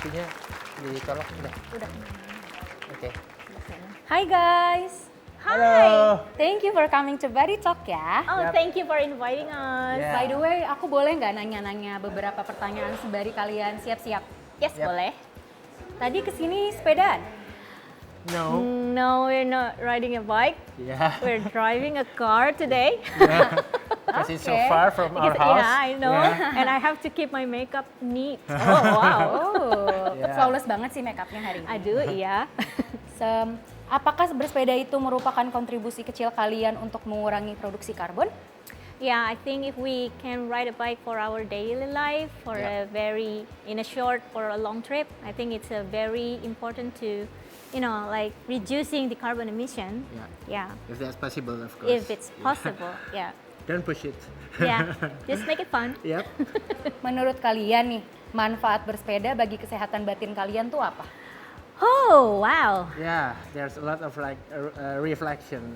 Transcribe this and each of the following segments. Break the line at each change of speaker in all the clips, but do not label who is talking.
itunya ditolak udah.
Udah.
Oke.
Hai guys.
Halo.
Thank you for coming to Body Talk ya.
Oh,
Yep.
thank you for inviting us.
Yeah.
By the way, aku boleh nggak nanya-nanya beberapa pertanyaan sembari kalian siap-siap?
Yes,
Yep.
boleh.
Tadi kesini sepedaan?
No.
No, we're not riding a bike.
Yeah.
We're driving a car today.
Yeah. Because it's so
Okay.
far from our
Because,
house.
yeah, I know.
Yeah.
And I have to keep my makeup neat. Oh, wow.
Oh,
Yeah.
flawless banget sih makeupnya hari ini.
Aduh, iya.
Apakah bersepeda itu merupakan kontribusi kecil kalian untuk mengurangi produksi karbon?
Yeah, I think if we can ride a bike for our daily life, for
Yeah.
in a short or a long trip, I think it's a very important to, like reducing the carbon emission.
Yeah.
Yeah,
If that's possible, of course.
if it's possible. Yeah,
Don't push it.
yeah. Just make it fun.
Yep.
Menurut kalian nih, manfaat bersepeda bagi kesehatan batin kalian tuh apa?
Oh, wow.
Yeah. There's a lot of like reflection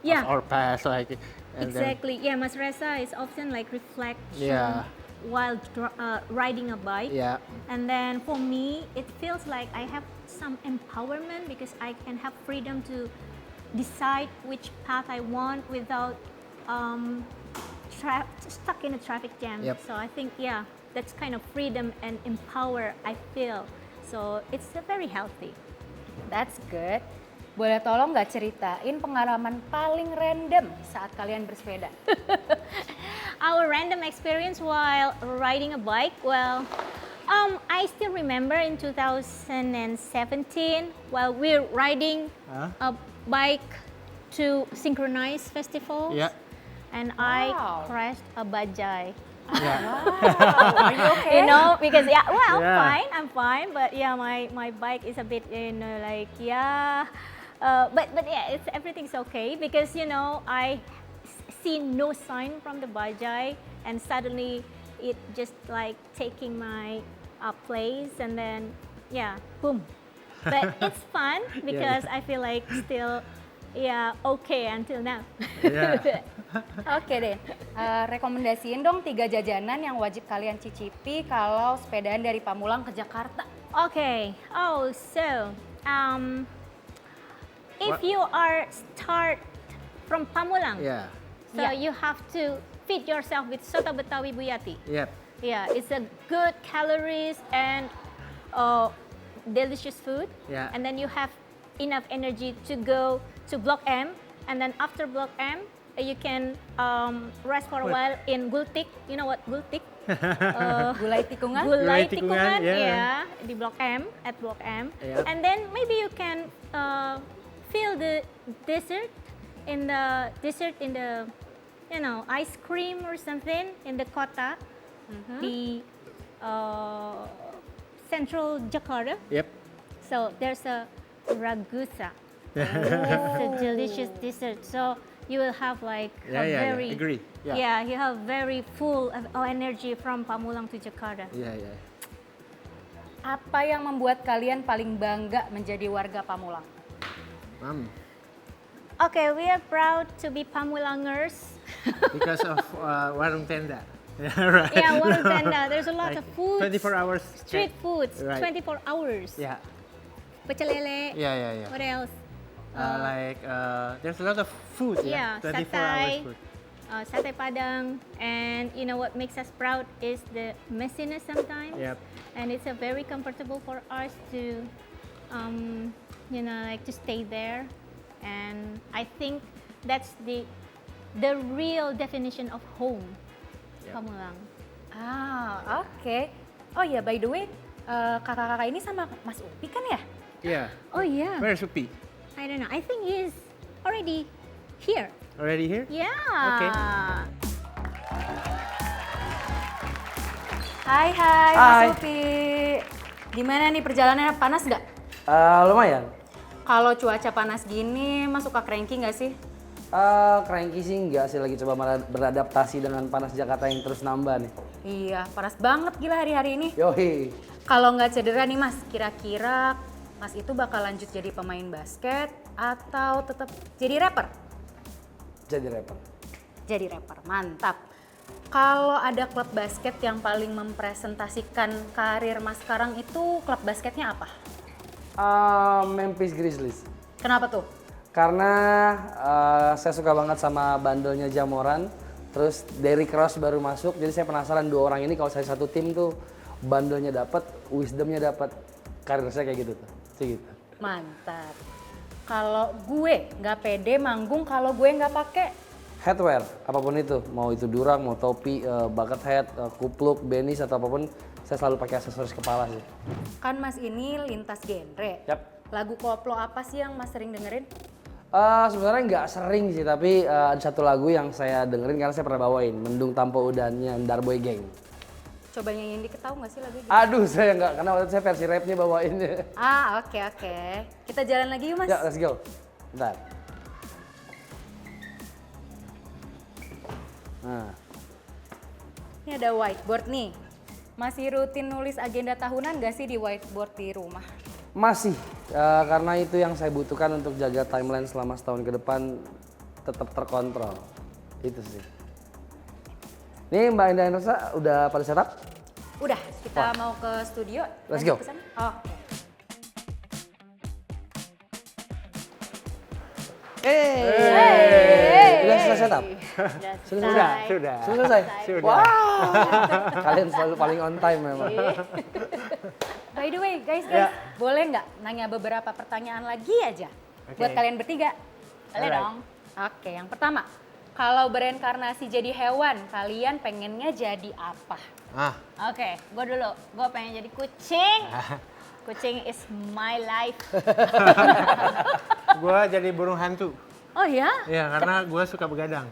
Yeah.
of our past, like. And then-
Exactly. Yeah, Mas Reza is often like reflection
Yeah.
while riding a bike.
Yeah.
And then for me, it feels like I have some empowerment because I can have freedom to decide which path I want without stuck in a traffic jam.
Yep.
So I think, yeah, that's kind of freedom and empower I feel. So it's very healthy.
That's good. Boleh tolong nggak ceritain pengalaman paling random saat kalian bersepeda?
Our random experience while riding a bike, well, I still remember in 2017 while we're riding
Huh?
a bike to Synchronize Festival,
Yeah.
and I
Wow.
crashed a bajai.
Yeah.
Are you okay?
Because
Yeah.
I'm fine, but yeah, my bike is a bit, like, yeah, but yeah, everything's okay because I see no sign from the bajai, and suddenly it just like taking my place, and then yeah, boom. But it's fun because I feel like still okay until now.
Yeah.
Oke deh, rekomendasiin dong 3 jajanan yang wajib kalian cicipi kalau sepedaan dari Pamulang ke Jakarta.
Okay. Oh, so if
What?
you are start from Pamulang,
Yeah.
so
Yeah.
you have to feed yourself with soto Betawi Buyati.
Yep.
Yeah, it's a good calories and delicious food.
Yeah.
And then you have enough energy to go to Block M, and then after Block M, you can rest for a
What?
while in Gultik. You know what Gultik?
Gulai tikungan?
Gulai
Tikungan,
Tikungan,
yeah.
di Blok M, at Blok M.
Yeah.
And then maybe you can feel the dessert in the ice cream or something in the kota, the central Jakarta.
Yep.
So there's a ragusa. It's a delicious dessert. So you will have like
Yeah,
a
yeah, yeah.
very
Agree. Yeah.
you have very full of energy from Pamulang to Jakarta.
Yeah, yeah.
Apa yang membuat kalian paling bangga menjadi warga Pamulang?
Okay, we are proud to be Pamulangers.
Because of warung tenda. Yeah, right.
Yeah, warung tenda. There's a lot
Like
of foods.
24 hours.
Street foods,
Right.
24 hours.
Yeah.
Pecel lele.
Yeah, yeah, yeah.
What else?
There's a lot of food.
Yeah,
24
satay.
hours food.
Sate Padang. And you know what makes us proud is the messiness sometimes.
Yep.
And it's a very comfortable for us to, like to stay there. And I think that's the real definition of home,
Yep.
Pamulang.
Ah, oke. Oh ya, by the way, kakak-kakak ini sama Mas Upi kan ya?
Yeah.
Oh yeah.
Where's Upi?
I don't know. I think he's already here.
Already here?
Yeah.
Okay.
Hai
Hai.
Mas Upi. Gimana nih perjalanannya, panas nggak?
Lumayan.
Kalau cuaca panas gini, Mas suka cranky nggak sih?
Cranky sih enggak sih, lagi coba beradaptasi dengan panas Jakarta yang terus nambah nih.
Iya, panas banget gila hari-hari ini.
Yoi.
Kalau nggak cedera nih Mas, kira-kira Mas itu bakal lanjut jadi pemain basket atau tetap jadi rapper?
Jadi rapper.
Jadi rapper, mantap. Kalau ada klub basket yang paling mempresentasikan karir Mas sekarang itu klub basketnya apa?
Memphis Grizzlies.
Kenapa tuh?
Karena saya suka banget sama bandelnya Jamoran, terus Derrick Rose baru masuk, jadi saya penasaran dua orang ini kalau saya satu tim tuh bandelnya dapat, wisdomnya dapat, karir saya kayak gitu tuh, gitu.
Mantap. Kalau gue nggak pede manggung kalau gue nggak pakai
Headwear, apapun itu, mau itu durang, mau topi, bucket hat, kupluk, benis atau apapun, saya selalu pakai aksesoris kepala sih.
kan Mas ini lintas genre.
Yap.
Lagu koplo apa sih yang Mas sering dengerin?
Sebenarnya nggak sering sih, tapi ada satu lagu yang saya dengerin karena saya pernah bawain, Mendung Tanpa Udannya Darboy Gang.
Coba nyanyiin dikit, tahu nggak sih lagu itu?
Aduh, saya nggak, karena waktu itu saya versi rapnya bawainnya.
Oke. Kita jalan lagi yuk Mas.
Ya, let's go. Bentar. Nah,
Ini ada whiteboard nih. Masih rutin nulis agenda tahunan nggak sih di whiteboard di rumah?
masih, karena itu yang saya butuhkan untuk jaga timeline selama setahun ke depan tetap terkontrol. Itu sih. Nih Mbak Indah Rosa udah pada setup?
Udah, kita mau ke studio.
Let's
Lanjut
go.
ke sana? Oke.
Udah selesai setup?
Sudah.
Sudah selesai?
Sudah.
Wow, kalian selalu paling on time memang.
By the way, guys, boleh nggak nanya beberapa pertanyaan lagi aja buat kalian bertiga? Boleh
Alright.
dong. Oke, yang pertama, kalau bereinkarnasi jadi hewan, kalian pengennya jadi apa?
Oke, gue dulu. Gue pengen jadi kucing. Kucing is my life.
Gue jadi burung hantu.
Oh ya?
Ya, karena gue suka begadang.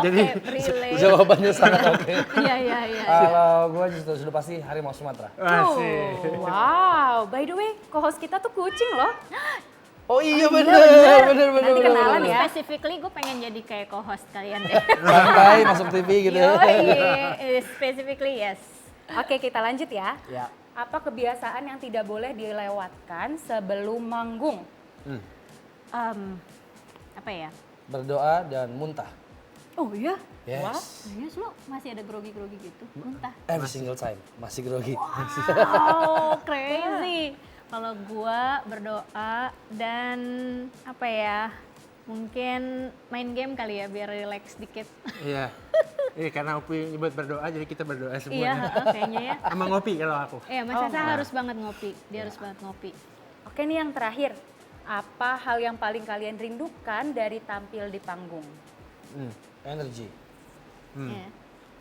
Jadi relate.
Jawabannya sangat oke.
Iya.
Kalau gue justru sudah pasti harimau Sumatera.
Asik.
Wow, by the way, co-host kita tuh kucing loh.
Oh iya
bener.
bener.
Nanti kenalan ya.
Specifically gue pengen jadi kayak co-host kalian deh.
Santai masuk TV gitu ya.
Specifically yes.
Oke, kita lanjut ya.
Ya.
Apa kebiasaan yang tidak boleh dilewatkan sebelum manggung?
Apa ya?
Berdoa dan muntah.
Oh iya?
Yes.
Wah.
Serius lo masih ada grogi-grogi gitu? Muntah.
Every single time masih grogi.
Wow, crazy. Kalau gua berdoa dan apa ya? Mungkin main game kali ya biar relax dikit.
Iya. Iya, karena Upi nyebut berdoa, jadi kita berdoa
Iya,
semua.
kayaknya ya.
Sama ngopi kalau aku.
Iya, Mas Sasa harus banget ngopi. Dia harus banget ngopi.
Oke nih yang terakhir. Apa hal yang paling kalian rindukan dari tampil di panggung?
Energy.
Iya.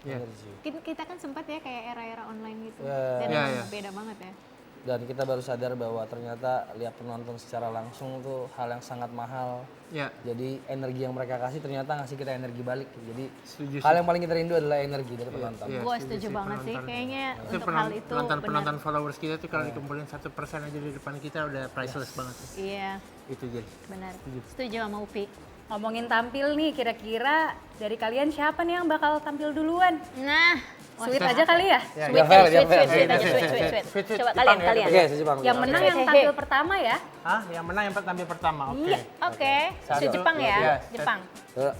Iya.
Energy.
Kita kan sempat ya kayak era-era online gitu.
Iya.
Dan
Iya,
emang
iya.
beda banget ya.
Dan kita baru sadar bahwa ternyata lihat penonton secara langsung tuh hal yang sangat mahal.
Ya,
Jadi energi yang mereka kasih ternyata ngasih kita energi balik. Jadi
setuju
hal
sih.
yang paling kita rindu adalah energi dari penonton.
Iya,
Gua
setuju
setuju
sih,
banget sih.
penonton.
Kayaknya
Itu
untuk hal itu
penonton
benar.
followers kita tuh kalau dikumpulin 1% aja di depan kita udah priceless banget.
Iya,
Itu jadi.
benar. Setuju sama Upi.
Ngomongin tampil nih, kira-kira dari kalian siapa nih yang bakal tampil duluan?
Nah,
Sweet aja kali ya?
Ya,
Biar fair, biar fair.
sweet aja,
Sweet,
sweet.
sweet.
Coba
Jepang
kalian.
ya,
Oke, saya Jepang.
Yang menang yang
Hehehe.
tampil pertama ya?
Hah? Yang menang yang tampil pertama. Oke.
Iya.
Oke,
Satu,
Jepang
dua,
ya,
tiga.
Jepang.
Salah.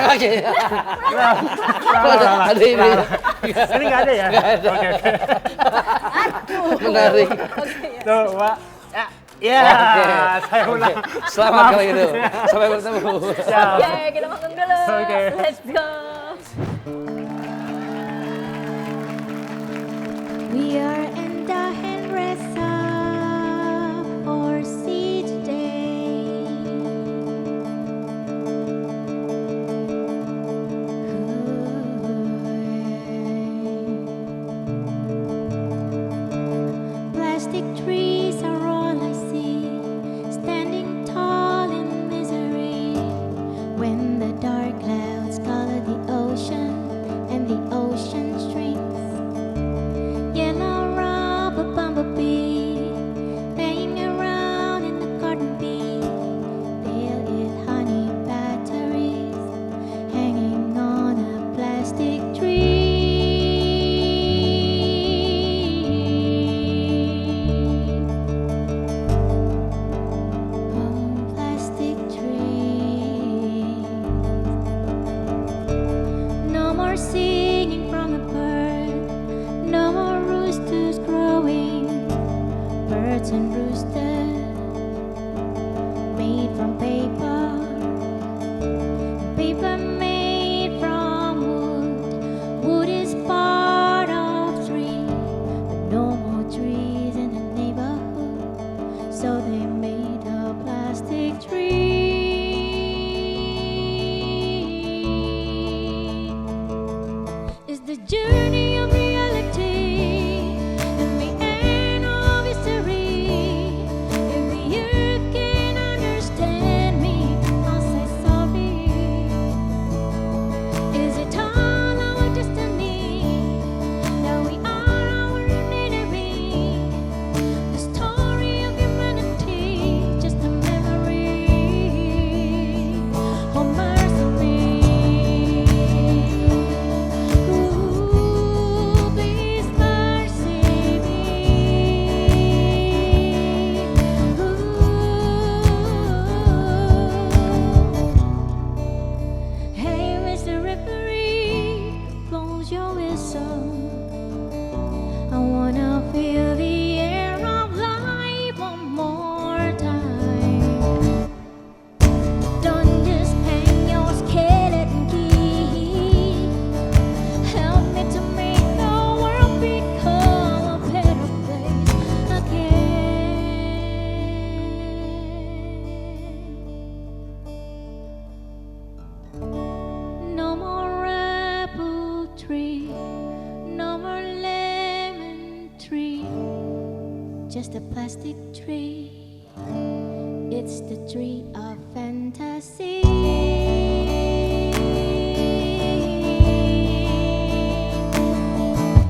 Oke.
Salah.
Ada ini.
Ini nggak ada ya? Oke.
Menarik.
Tuh, Wak. Ya,
Oke.
saya ulang.
Selamat kalau gitu. Sampai bertemu.
Siap.
Oke, kita makan dulu.
Oke.
Let's go.
We are in the Henresa for Seed Day. Plastic trees are all I see, standing tall in misery. When the dark clouds color the ocean and the ocean shrinks. Yellow rubber bumblebee playing around in the garden bee. They'll eat honey batteries hanging on a plastic tree. and rooster made from paper, paper made from wood. Wood is part of tree, but no more trees in the neighborhood, so they made a plastic tree. It's the journey of reality and the end of history. If the earth can understand me, I'll say sorry. Is it all our destiny that we are our own enemy? The story of humanity, just a memory. Oh, mercy me. Ooh, please mercy me. Ooh. Hey, Mr. Referee, blows your whistle. I wanna feel the air of life one more time. Don't just hang your skeleton key. Help me to make the world become a better place again. No more apple tree, no more lemon tree, just a plastic tree. It's the tree of fantasy.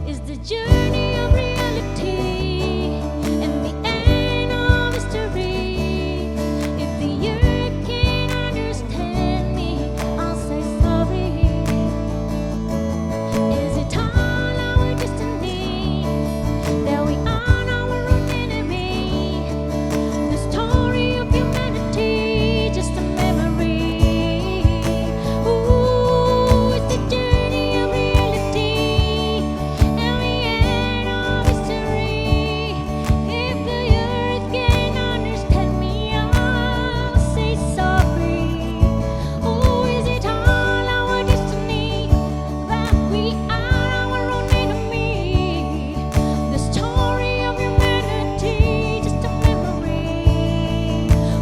It's the journey of reality and the end of history. If the earth can understand me, I'll say sorry. Is it all our destiny that we are our own enemy? The story of humanity, just a memory. Ooh, it's the journey of reality and the end of history. If the earth can understand me, I'll say sorry. Oh, is it all our destiny that we are our own enemy? The story of humanity, just a memory.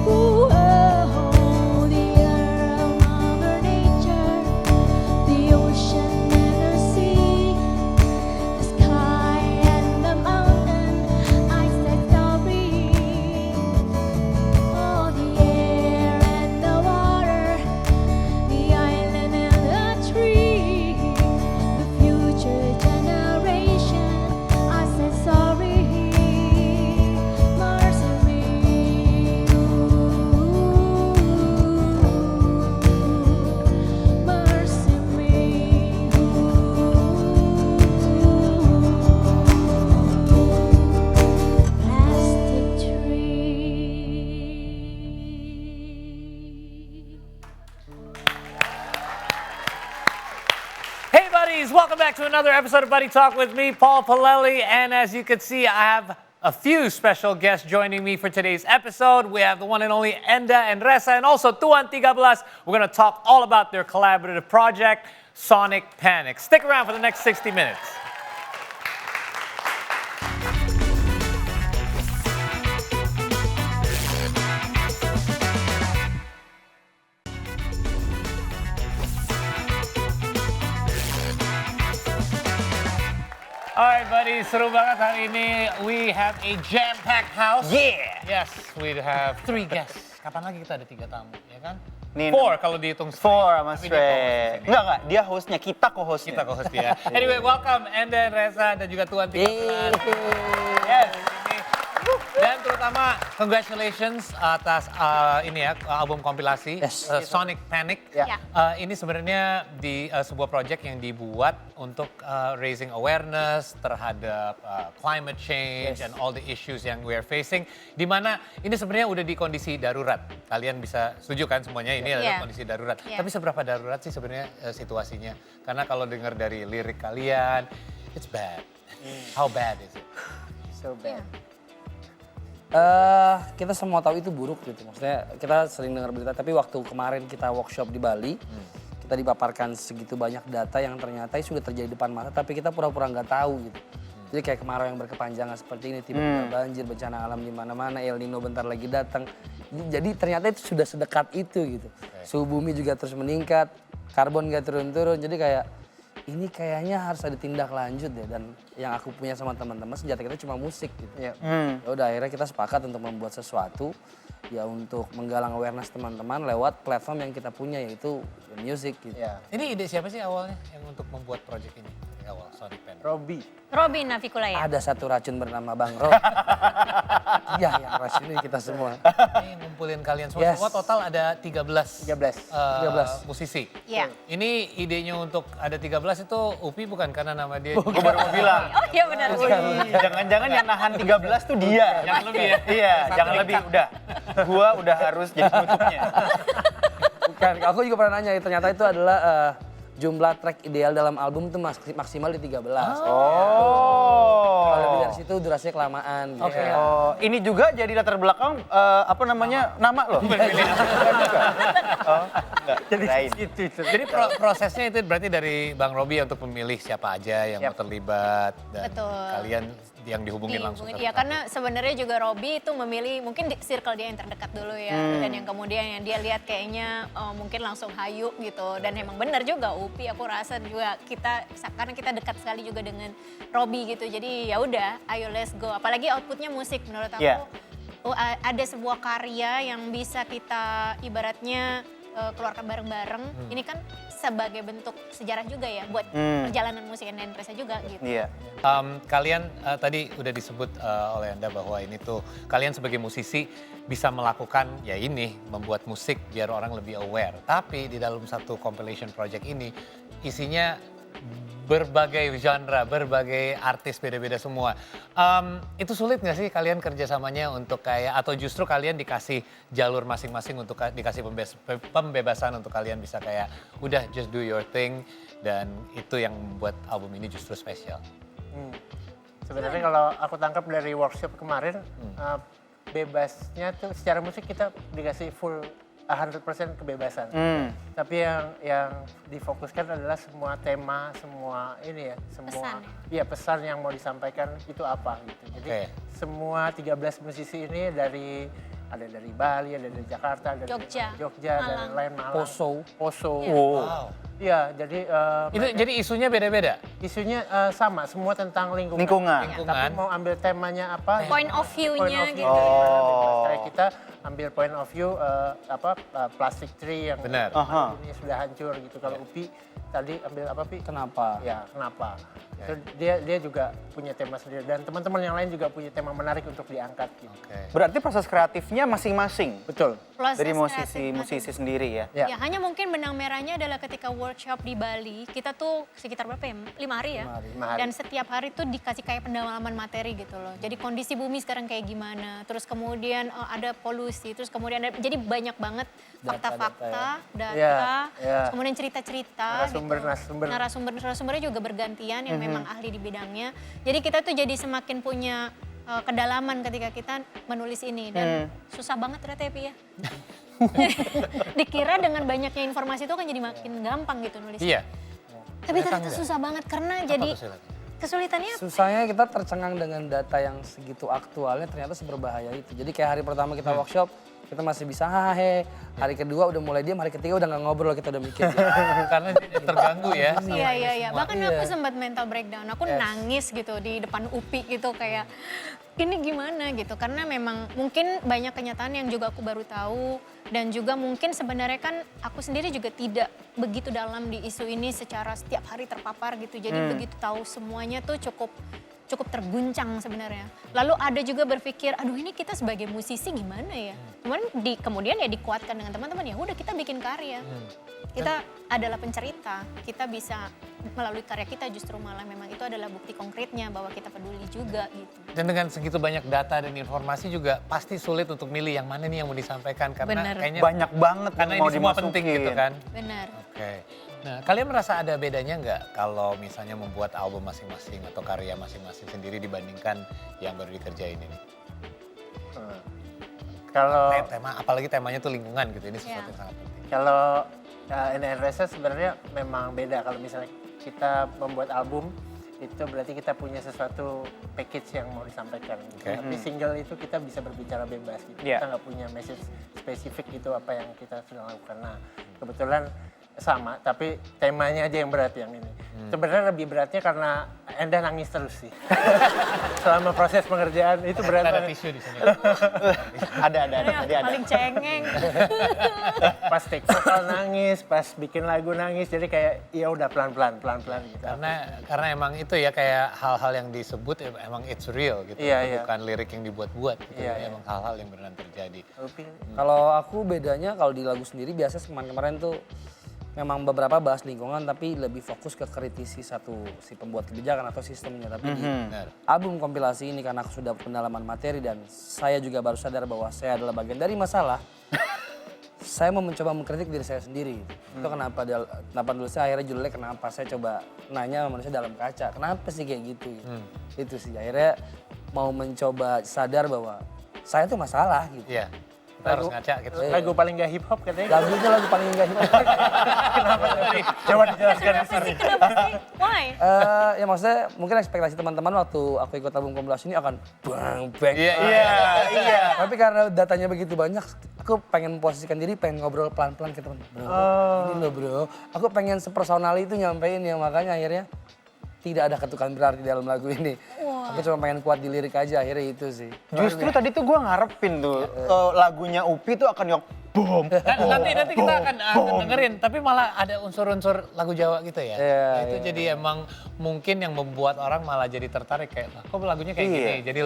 Ooh, oh, the earth, Mother Nature, the ocean and the sea, the sky and the mountain, I said sorry. Oh, the air and the water, the island and the tree, the future generation, I said sorry. Mercy me. Mercy me. Plastic tree.
Hey buddies, welcome back to another episode of Buddy Talk with me, Paul Palelli. And as you can see, I have a few special guests joining me for today's episode. We have the one and only Enda and Reza, and also Tuan 13. We're going to talk all about their collaborative project, Sonic Panic. Stick around for the next 60 minutes. Alright buddies, seru banget hari ini. We have a jam-packed house.
Yeah.
Yes, we have 3 guests. Kapan lagi kita ada 3 tamu, ya kan?
Nih,
4 kalau dihitung
Four sama
Tapi dia co-host di
Stray.
sini.
Enggak, dia hostnya, kita co-hostnya.
Kita co-host dia. Anyway, welcome Enda and Reza dan juga Tuan 13. Yes, ini. Dan terutama congratulations atas ini ya album kompilasi
Yes.
Sonic Panic.
Ya.
Ini sebenarnya di sebuah project yang dibuat untuk raising awareness terhadap climate change and all the issues yang we are facing. Di mana ini sebenarnya udah di kondisi darurat. Kalian bisa setuju kan semuanya ini adalah kondisi darurat.
Yeah.
Tapi seberapa darurat sih sebenarnya situasinya? Karena kalau dengar dari lirik kalian, it's bad. How bad is it?
So bad.
Kita semua tahu itu buruk gitu. Maksudnya kita sering dengar berita, tapi waktu kemarin kita workshop di Bali, kita dipaparkan segitu banyak data yang ternyata sudah terjadi depan mata, tapi kita pura-pura nggak tahu gitu. Jadi kayak kemarau yang berkepanjangan seperti ini, tiba-tiba banjir, bencana alam di mana-mana, El Nino bentar lagi datang. Jadi ternyata itu sudah sedekat itu gitu. Suhu bumi juga terus meningkat, karbon nggak turun-turun. Jadi kayak ini kayaknya harus ada tindak lanjut deh. Dan yang aku punya sama teman-teman sejati kita cuma musik gitu. Ya udah akhirnya kita sepakat untuk membuat sesuatu ya untuk menggalang awareness teman-teman lewat platform yang kita punya yaitu music gitu.
Ini ide siapa sih awalnya yang untuk membuat project ini? Dari awal, Sony Pen.
Robin Navikulaya.
Ada satu racun bernama Bang Rob. Iya, yang racun ini kita semua.
Ini ngumpulin kalian semua.
Yes.
Semua total ada 13 musisi.
Iya.
Ini idenya untuk ada 13 itu Upi bukan karena nama dia.
Gue baru mau bilang.
Oh iya benar.
Jangan-jangan yang nahan 13 tuh dia.
Jangan lebih ya?
Iya, jangan lebih. Udah. Gua udah harus jadi penutupnya.
Bukan, aku juga pernah nanya, ternyata itu adalah jumlah track ideal dalam album itu maksimal di 13. Kalau lebih dari situ durasinya kelamaan. Gitu.
Oh, ini juga jadi latar belakang apa namanya? Nama loh. Jadi
Jadi prosesnya itu berarti dari Bang Robi untuk memilih siapa aja yang mau terlibat dan
Betul.
kalian yang dihubungin langsung.
Iya, karena sebenarnya juga Robby itu memilih mungkin di circle dia yang terdekat dulu ya. Dan yang kemudian yang dia lihat kayaknya mungkin langsung hayu gitu. Dan emang benar juga Upi, aku rasa juga kita, karena kita dekat sekali juga dengan Robby gitu. Jadi ya udah, ayo let's go. Apalagi outputnya musik menurut aku.
Iya.
Ada sebuah karya yang bisa kita ibaratnya keluarkan bareng-bareng. Ini kan sebagai bentuk sejarah juga ya buat perjalanan musik Endresa juga gitu.
Iya.
Kalian tadi udah disebut oleh Anda bahwa ini tuh kalian sebagai musisi bisa melakukan ya ini membuat musik biar orang lebih aware. Tapi di dalam satu compilation project ini isinya berbagai genre, berbagai artis beda-beda semua. Itu sulit nggak sih kalian kerjasamanya untuk kayak atau justru kalian dikasih jalur masing-masing untuk dikasih pembebasan untuk kalian bisa kayak udah just do your thing dan itu yang membuat album ini justru spesial.
Sebenarnya kalau aku tangkap dari workshop kemarin, bebasnya tuh secara musik kita dikasih full 100% kebebasan. Tapi yang difokuskan adalah semua tema, semua ini ya, semua pesan yang mau disampaikan itu apa gitu. Jadi semua 13 musisi ini ada dari Bali, ada dari Jakarta, ada dari Jogja dan lain Malang. Poso.
Wow.
Iya, jadi
Jadi isunya beda-beda?
isunya sama, semua tentang lingkungan. Tapi mau ambil temanya apa?
Point of view-nya gitu.
Kayak kita ambil point of view plastic tree yang ini sudah hancur gitu. Kalau Upi tadi ambil apa Pi?
Kenapa?
Ya, kenapa? Itu dia juga punya tema sendiri dan teman-teman yang lain juga punya tema menarik untuk diangkat gitu.
Berarti proses kreatifnya masing-masing.
Betul.
Dari musisi sendiri ya.
Ya, hanya mungkin benang merahnya adalah ketika workshop di Bali, kita tuh sekitar berapa ya? 5 hari ya?
5 hari.
Dan setiap hari tuh dikasih kayak pendalaman materi gitu loh. Jadi kondisi bumi sekarang kayak gimana, terus kemudian ada polusi, terus kemudian jadi banyak banget fakta-fakta, data, terus kemudian cerita-cerita. Narasumbernya juga bergantian yang memang ahli di bidangnya. Jadi kita tuh jadi semakin punya kedalaman ketika kita menulis ini dan susah banget ternyata ya Pi ya. Dikira dengan banyaknya informasi itu kan jadi makin gampang gitu nulisnya.
Iya.
Tapi ternyata susah banget karena jadi kesulitannya
Susahnya kita tercengang dengan data yang segitu aktualnya ternyata seberbahaya itu. Jadi kayak hari pertama kita workshop, kita masih bisa hahe. Hari kedua udah mulai diam, hari ketiga udah nggak ngobrol, kita udah mikir.
Karena terganggu ya.
Iya. Bahkan aku sempat mental breakdown. Aku nangis gitu di depan Upi gitu kayak ini gimana gitu. Karena memang mungkin banyak kenyataan yang juga aku baru tahu dan juga mungkin sebenarnya kan aku sendiri juga tidak begitu dalam di isu ini secara setiap hari terpapar gitu. Jadi begitu tahu semuanya tuh cukup terguncang sebenarnya. Lalu ada juga berpikir, aduh ini kita sebagai musisi gimana ya? Kemudian ya dikuatkan dengan teman-teman, ya udah kita bikin karya. Kita adalah pencerita, kita bisa melalui karya kita justru malah memang itu adalah bukti konkretnya bahwa kita peduli juga gitu.
Dan dengan segitu banyak data dan informasi juga pasti sulit untuk milih yang mana nih yang mau disampaikan karena kayaknya
Banyak banget
karena
yang
ini
mau
semua
dimasukin.
penting gitu kan.
Benar.
Oke. Nah, kalian merasa ada bedanya nggak kalau misalnya membuat album masing-masing atau karya masing-masing sendiri dibandingkan yang baru dikerjain ini?
Kalau
Tema, apalagi temanya tuh lingkungan gitu, ini sesuatu yang sangat penting.
Kalau NRS sebenarnya memang beda. Kalau misalnya kita membuat album, itu berarti kita punya sesuatu package yang mau disampaikan.
Oke.
Tapi single itu kita bisa berbicara bebas. Gitu.
Iya.
Kita nggak punya message spesifik gitu apa yang kita sedang lakukan. Nah, kebetulan sama, tapi temanya aja yang berat yang ini. Sebenarnya lebih beratnya karena Enda nangis terus sih. Selama proses pengerjaan itu berat
Ada
banget.
tisu di sini.
Ada. Tadi ada.
Paling cengeng.
Pas take vokal nangis, pas bikin lagu nangis, jadi kayak ya udah pelan-pelan gitu.
Karena emang itu ya kayak hal-hal yang disebut emang it's real gitu.
Iya, iya.
Bukan lirik yang dibuat-buat gitu.
Iya,
ya.
iya.
Emang hal-hal yang beneran terjadi.
Kalau aku bedanya kalau di lagu sendiri biasa kemarin tuh memang beberapa bahas lingkungan tapi lebih fokus ke kritisi si pembuat kebijakan atau sistemnya. Tapi di
Benar.
album kompilasi ini karena aku sudah pendalaman materi dan saya juga baru sadar bahwa saya adalah bagian dari masalah. Saya mau mencoba mengkritik diri saya sendiri. Itu kenapa dulu saya akhirnya judulnya kenapa saya coba nanya sama manusia dalam kaca. Kenapa sih kayak gitu? Itu sih akhirnya mau mencoba sadar bahwa saya tuh masalah gitu.
Iya. Kita harus ngaca gitu.
Lagu paling gak hip hop katanya.
Lagu itu lagu paling enggak hip hop.
Kenapa tadi? Coba dijelaskan di sini.
Kenapa sih? Why?
Ya maksudnya mungkin ekspektasi teman-teman waktu aku ikut album kompilasi ini akan bang.
Iya.
Tapi karena datanya begitu banyak, aku pengen memposisikan diri, pengen ngobrol pelan-pelan ke teman. Bro, ini loh bro. Aku pengen sepersonal itu nyampein ya, makanya akhirnya tidak ada ketukan berarti dalam lagu ini. Aku cuma pengen kuat di lirik aja, akhirnya itu sih.
Justru tadi tuh gue ngarepin tuh lagunya Upi tuh akan yang boom.
Nanti kita akan dengerin, tapi malah ada unsur-unsur lagu Jawa gitu ya.
Iya,
Nah, itu jadi emang mungkin yang membuat orang malah jadi tertarik kayak, "Lah, kok lagunya kayak gini?" Jadi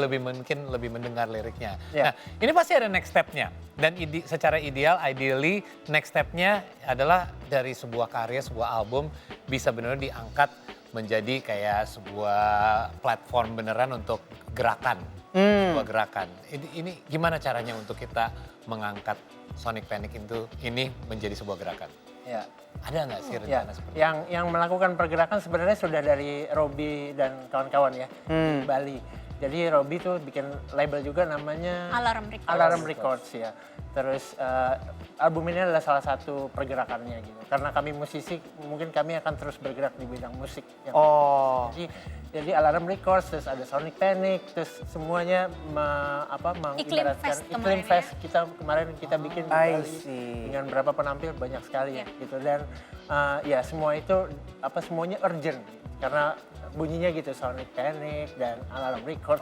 lebih mendengar liriknya. Nah, ini pasti ada next step-nya. Dan secara ideally next step-nya adalah dari sebuah karya, sebuah album bisa benar-benar diangkat menjadi kayak sebuah platform beneran untuk gerakan. Sebuah gerakan. Ini gimana caranya untuk kita mengangkat Sonic Panic ini menjadi sebuah gerakan?
Ya.
Ada nggak sih
Ya,
rencana seperti
yang melakukan pergerakan sebenarnya sudah dari Robby dan kawan-kawan ya di Bali. Jadi Robby tuh bikin label juga namanya
Alarm Records.
Records ya. Terus album ini adalah salah satu pergerakannya gitu. Karena kami musisi, mungkin kami akan terus bergerak di bidang musik. Jadi Alarm Records, terus ada Sonic Panic, terus semuanya
Iklim
mengibaratkan
Fest
Iklim
kemarin
Fest kemarin kita bikin di
I
Bali
see.
dengan berapa penampil banyak sekali ya gitu. Dan ya semua itu semuanya urgent karena bunyinya gitu Sonic Panic dan Alarm Records.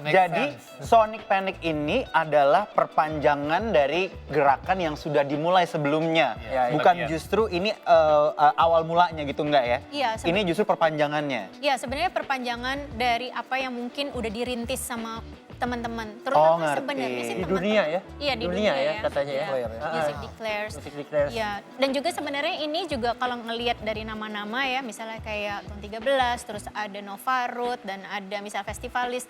makes
Jadi
sense.
Sonic Panic ini adalah perpanjangan dari gerakan yang sudah dimulai sebelumnya.
Iya,
Bukan
iya.
justru ini awal mulanya gitu enggak ya?
Iya,
Ini justru perpanjangannya.
Ya sebenarnya perpanjangan dari apa yang mungkin udah dirintis sama teman-teman.
Oh,
Terutama
ngerti.
sebenarnya sih
Di
teman-teman.
dunia ya?
Iya di
Dunia
dunia
ya, katanya ya.
Iya,
Ah,
Music
ah.
Declares.
Music Declares.
Iya, dan juga sebenarnya ini juga kalau ngelihat dari nama-nama ya, misalnya kayak Tahun 13, terus ada Nova Root dan ada misal Festivalis,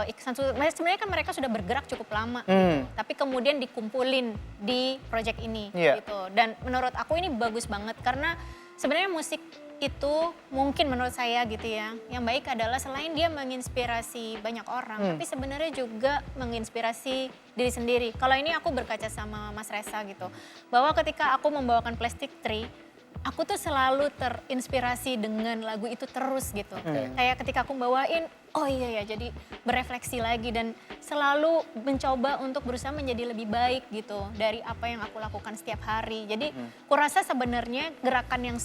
Iksan sebenarnya kan mereka sudah bergerak cukup lama, gitu. Tapi kemudian dikumpulin di project ini,
Iya.
gitu. Dan menurut aku ini bagus banget karena sebenarnya musik itu mungkin menurut saya gitu ya, yang baik adalah selain dia menginspirasi banyak orang, tapi sebenarnya juga menginspirasi diri sendiri. Kalau ini aku berkaca sama Mas Reza gitu, bahwa ketika aku membawakan Plastic Tree, aku tuh selalu terinspirasi dengan lagu itu terus gitu. Kayak ketika aku bawain, oh iya ya, jadi berefleksi lagi dan selalu mencoba untuk berusaha menjadi lebih baik gitu dari apa yang aku lakukan setiap hari. Jadi kurasa sebenarnya gerakan yang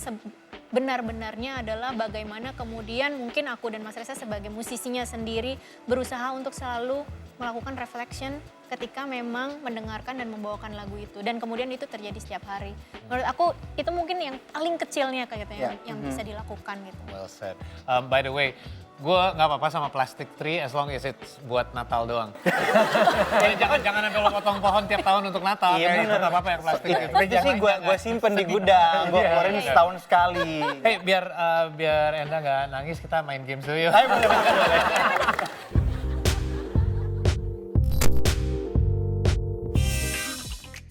benar-benarnya adalah bagaimana kemudian mungkin aku dan Mas Reza sebagai musisinya sendiri berusaha untuk selalu melakukan reflection ketika memang mendengarkan dan membawakan lagu itu dan kemudian itu terjadi setiap hari. Menurut aku itu mungkin yang paling kecilnya kayak gitu yang bisa dilakukan gitu.
Well said. By the way, gue nggak apa-apa sama plastic tree as long as it's buat Natal doang. Jadi jangan sampai lo potong pohon tiap tahun untuk Natal.
Iya,
Kayak
bener.
itu nggak apa-apa yang plastik.
Itu sih gue simpen di gudang, gue keluarin setahun sekali.
Hey, biar Enda nggak nangis, kita main game dulu yuk.
Ayo boleh.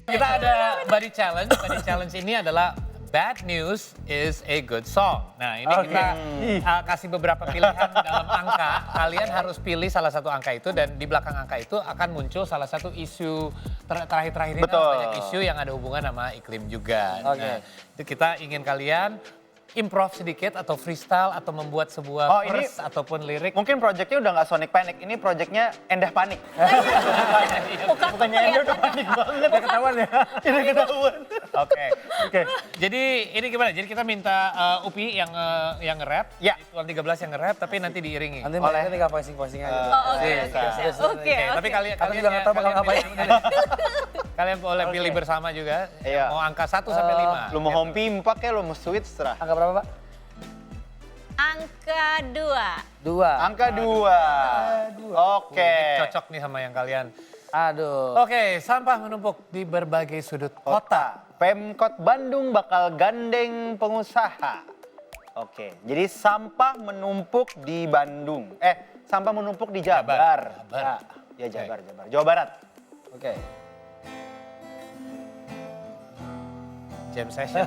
Kita ada body challenge. Body challenge ini adalah Bad News is a Good Song. Nah, ini kita kasih beberapa pilihan dalam angka. Kalian harus pilih salah satu angka itu dan di belakang angka itu akan muncul salah satu isu terakhir-terakhir ini.
Betul.
Banyak isu yang ada hubungan sama iklim juga.
Oke.
Nah, itu kita ingin kalian improv sedikit atau freestyle atau membuat sebuah
Oh, ini
verse ataupun lirik.
Mungkin proyeknya udah nggak Sonic Panic, ini proyeknya Endah Panik. Bukannya Endah udah panik banget. Udah ketahuan ya? Udah ketahuan.
Oke. Jadi ini gimana? Jadi kita minta Upi yang nge-rap.
Ya.
Tuan 13 yang nge-rap tapi nanti diiringi.
Nanti mereka tinggal voicing aja.
Oke.
Tapi kalian
juga nggak tahu bakal ngapain.
Kalian boleh pilih bersama juga.
Iya.
Mau angka 1 sampai 5.
Lu mau home pimpak ya, lu mau sweet serah.
Angka berapa, Pak?
Angka 2.
2.
Angka 2. Oke.
Ini cocok nih sama yang kalian.
Aduh.
Oke, sampah menumpuk di berbagai sudut kota.
Pemkot Bandung bakal gandeng pengusaha. Oke, jadi sampah menumpuk di Bandung. Sampah menumpuk di Jabar.
Jabar.
Ya, Jabar. Jawa Barat.
Oke.
Jam session.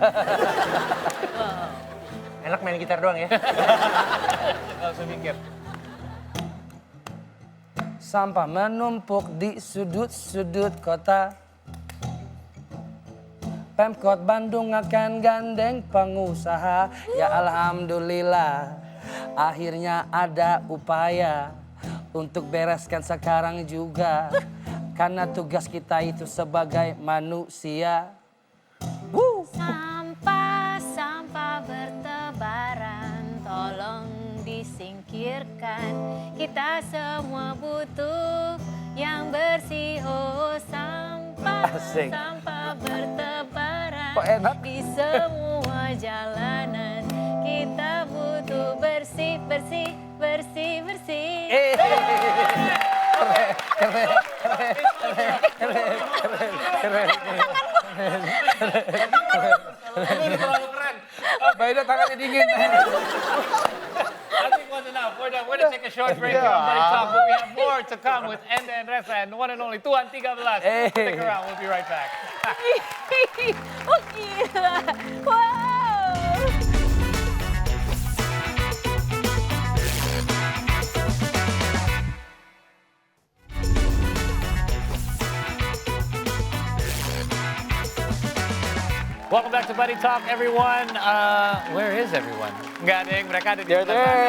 Enak main gitar doang ya.
Nggak usah mikir.
Sampah menumpuk di sudut-sudut kota. Pemkot Bandung akan gandeng pengusaha. Ya alhamdulillah, akhirnya ada upaya untuk bereskan sekarang juga. Karena tugas kita itu sebagai manusia.
Sampah bertebaran, tolong disingkirkan. Kita semua butuh yang bersih. Oh, sampah bertebaran
Kok enak?
di semua jalanan. Kita butuh bersih.
Ini terlalu keren.
Beda tangannya dingin.
I think was enough. We're gonna take a short break here on Buddy Talk, but we have more to come with Enda and Reza and the one and only Tuan 13. Stick around, we'll be right back.
Oh, gila. Wow.
Welcome back to Buddy Talk, everyone. Where is everyone? Nggak ada yang mereka ada di
They're
sebelah sana, kan?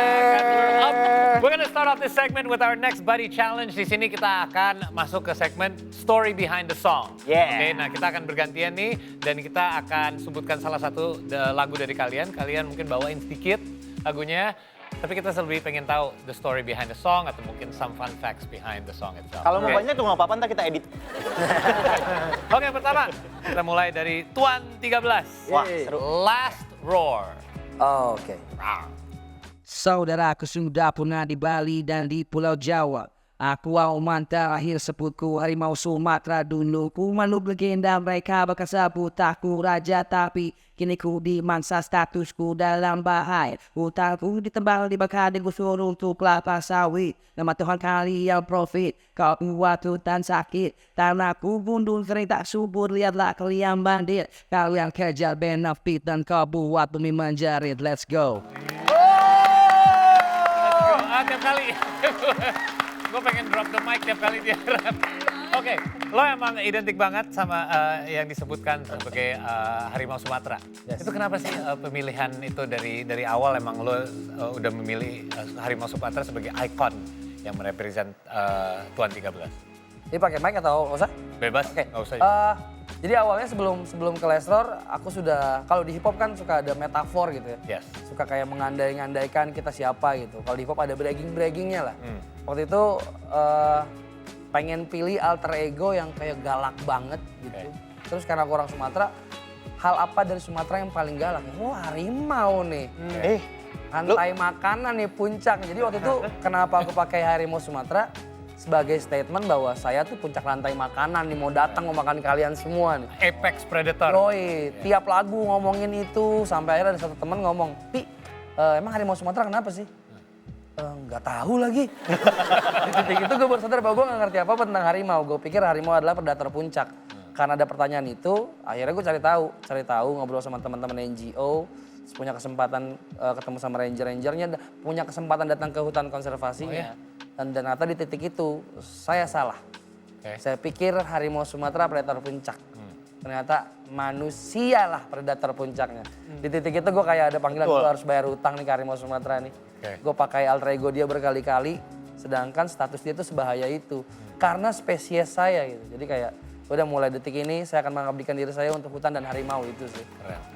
there.
We're gonna start off this segment with our next Buddy Challenge. Di sini kita akan masuk ke segmen Story Behind the Song.
Yeah.
Oke, nah kita akan bergantian nih dan kita akan sebutkan salah satu lagu dari kalian. Kalian mungkin bawain sedikit lagunya. Tapi kita lebih pengen tahu the story behind the song atau mungkin some fun facts behind the song itself.
Kalau mau
Oke?
banyak tuh nggak apa-apa, ntar kita edit.
Oke, pertama kita mulai dari Tuan 13.
Wah, seru.
Last Roar.
Oke.
Rawr.
Saudaraku sudah pernah di Bali dan di Pulau Jawa. Aku Auman terakhir sebutku harimau Sumatera dulu. Ku makhluk legenda mereka bakal sebut aku raja tapi kini ku dimangsa statusku dalam bahaya. Hutanku ditebang dibakar digusur untuk kelapa sawit. Nama Tuhan kali yang profit. Kau buat hutan sakit. Tanahku gundul kering tak subur. Lihatlah kalian bandit. Kalian kejar benefit dan kau buat bumi menjerit. Let's go.
Tiap kali. Gue pengen drop the mic tiap kali dia rap. Oke, lo emang identik banget sama yang disebutkan sebagai harimau Sumatera.
Yes.
Itu kenapa sih pemilihan itu dari awal emang lo udah memilih harimau Sumatera sebagai ikon yang merepresent Tuan 13?
Ini pakai mic atau nggak usah?
Bebas,
Oke.
nggak usah.
Jadi awalnya sebelum ke Lestror, aku sudah, kalau di hip hop kan suka ada metafor gitu ya.
Yes.
Suka kayak mengandai-ngandaikan kita siapa gitu. Kalau di hip hop ada bragging-braggingnya lah. Waktu itu pengen pilih alter ego yang kayak galak banget gitu.
Oke.
Terus karena aku orang Sumatera, hal apa dari Sumatera yang paling galak? Wah, harimau nih. Rantai makanan nih puncak. Jadi waktu itu kenapa aku pakai harimau Sumatera? Sebagai statement bahwa saya tuh puncak rantai makanan nih, mau datang mau makan kalian semua nih.
Apex Predator.
Yoi, tiap lagu ngomongin itu sampai akhirnya ada satu teman ngomong, Pi, emang harimau Sumatera kenapa sih? Nggak tahu lagi. Di titik itu gue baru sadar bahwa gue nggak ngerti apa-apa tentang harimau. Gue pikir harimau adalah predator puncak. karena ada pertanyaan itu, akhirnya gue cari tahu ngobrol sama teman-teman NGO, punya kesempatan ketemu sama ranger-rangernya, punya kesempatan datang ke hutan konservasinya. Dan ternyata di titik itu saya salah. Saya pikir harimau Sumatera predator puncak. Ternyata manusia lah predator puncaknya. Di titik itu gue kayak ada panggilan, gue harus bayar utang nih ke harimau Sumatera nih. Gue pakai alter ego dia berkali-kali, sedangkan status dia tuh sebahaya itu. Karena spesies saya gitu. Jadi kayak udah mulai detik ini saya akan mengabdikan diri saya untuk hutan dan harimau itu sih.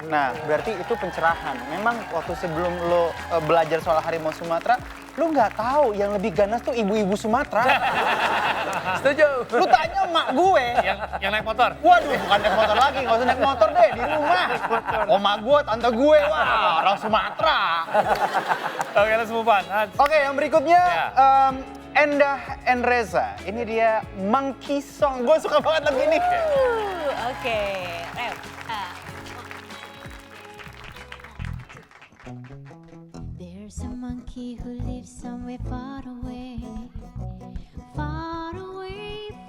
Nah, berarti itu pencerahan. Memang waktu sebelum lo belajar soal harimau Sumatera, lo nggak tahu yang lebih ganas tuh ibu-ibu Sumatera.
Setuju.
Lo tanya emak gue.
Yang naik motor.
Waduh, bukan naik motor lagi, nggak usah naik motor deh, di rumah. Oma gue, tante gue, wah orang Sumatera.
Oke, let's move on.
Oke, yang berikutnya Endah Enreza. Ini dia Monkey Song. Gue suka banget lagu ini.
Oke, Rev.
There's a monkey who lives somewhere far away